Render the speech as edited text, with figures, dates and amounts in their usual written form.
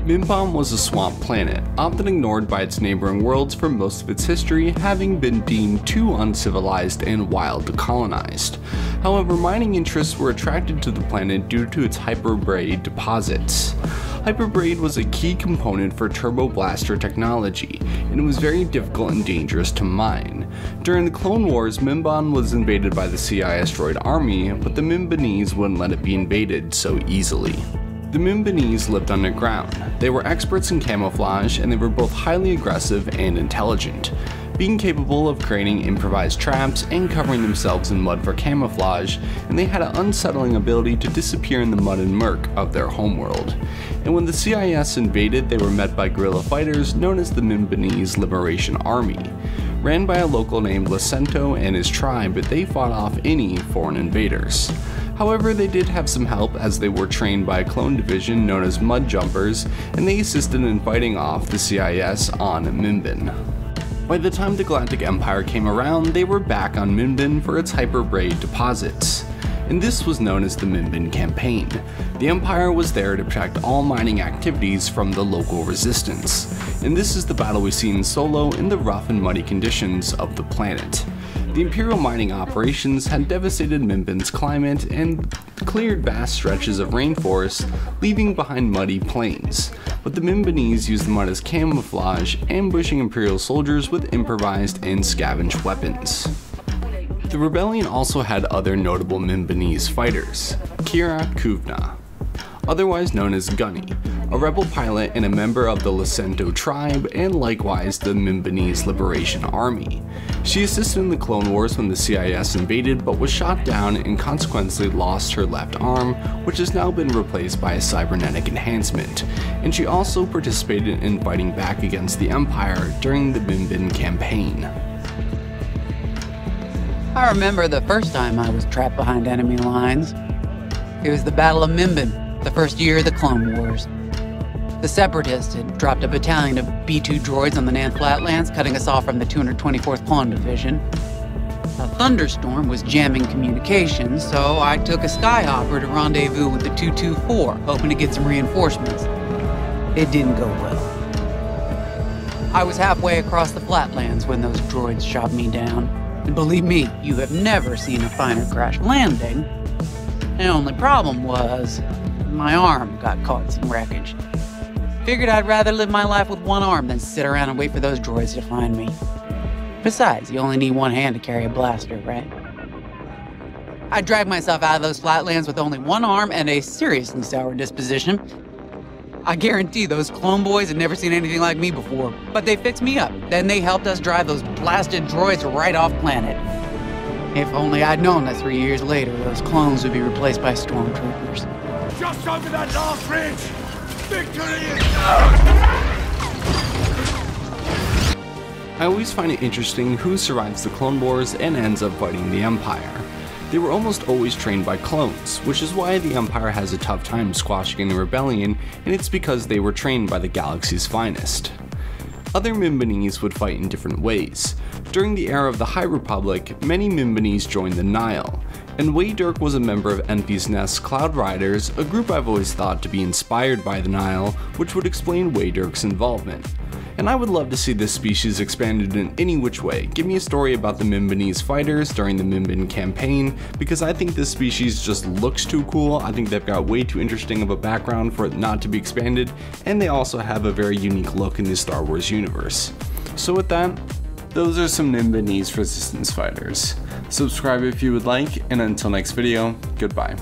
Mimban was a swamp planet, often ignored by its neighboring worlds for most of its history, having been deemed too uncivilized and wild to colonize. However, mining interests were attracted to the planet due to its hyperbaride deposits. Hyperbaride was a key component for turbolaser technology, and it was very difficult and dangerous to mine. During the Clone Wars, Mimban was invaded by the CIS droid army, but the Mimbanese wouldn't let it be invaded so easily. The Mimbanese lived underground. They were experts in camouflage, and they were both highly aggressive and intelligent, being capable of creating improvised traps and covering themselves in mud for camouflage, and they had an unsettling ability to disappear in the mud and murk of their homeworld. And when the CIS invaded, they were met by guerrilla fighters known as the Mimbanese Liberation Army. Ran by a local named Whenthe and his tribe, but they fought off any foreign invaders. However, they did have some help as they were trained by a clone division known as Mud Jumpers, and they assisted in fighting off the CIS on Mimban. By the time the Galactic Empire came around, they were back on Mimban for its hyperbaride deposits, and this was known as the Mimban Campaign. The Empire was there to protect all mining activities from the local resistance, and this is the battle we see in Solo in the rough and muddy conditions of the planet. The Imperial mining operations had devastated Mimban's climate and cleared vast stretches of rainforest, leaving behind muddy plains. But the Mimbanese used the mud as camouflage, ambushing Imperial soldiers with improvised and scavenged weapons. The rebellion also had other notable Mimbanese fighters: Kira Kuvna, otherwise known as Gunny, a rebel pilot and a member of the Whenthe tribe, and likewise the Mimbanese Liberation Army. She assisted in the Clone Wars when the CIS invaded, but was shot down and consequently lost her left arm, which has now been replaced by a cybernetic enhancement, and she also participated in fighting back against the Empire during the Mimban campaign. I remember the first time I was trapped behind enemy lines. It was the Battle of Mimban, the first year of the Clone Wars. The Separatists had dropped a battalion of B-2 droids on the Nanth'ri flatlands, cutting us off from the 224th Clone Division. A thunderstorm was jamming communications, so I took a skyhopper to rendezvous with the 224, hoping to get some reinforcements. It didn't go well. I was halfway across the flatlands when those droids shot me down. And believe me, you have never seen a finer crash landing. The only problem was, my arm got caught in some wreckage. Figured I'd rather live my life with one arm than sit around and wait for those droids to find me. Besides, you only need one hand to carry a blaster, right? I dragged myself out of those flatlands with only one arm and a seriously sour disposition. I guarantee those clone boys had never seen anything like me before, but they fixed me up. Then they helped us drive those blasted droids right off planet. If only I'd known that 3 years later, those clones would be replaced by stormtroopers. Just over that last ridge! Victory is I always find it interesting who survives the Clone Wars and ends up fighting the Empire. They were almost always trained by clones, which is why the Empire has a tough time squashing the rebellion, and it's because they were trained by the galaxy's finest. Other Mimbanese would fight in different ways. During the era of the High Republic, many Mimbanese joined the Nile, and whenthe was a member of Enfys Nest's Cloud Riders, a group I've always thought to be inspired by the Nile, which would explain whenthe's involvement. And I would love to see this species expanded in any which way. Give me a story about the Mimbanese fighters during the Mimban campaign, because I think this species just looks too cool. I think they've got way too interesting of a background for it not to be expanded, and they also have a very unique look in the Star Wars universe. So with that, those are some Mimbanese resistance fighters. Subscribe if you would like, and until next video, goodbye.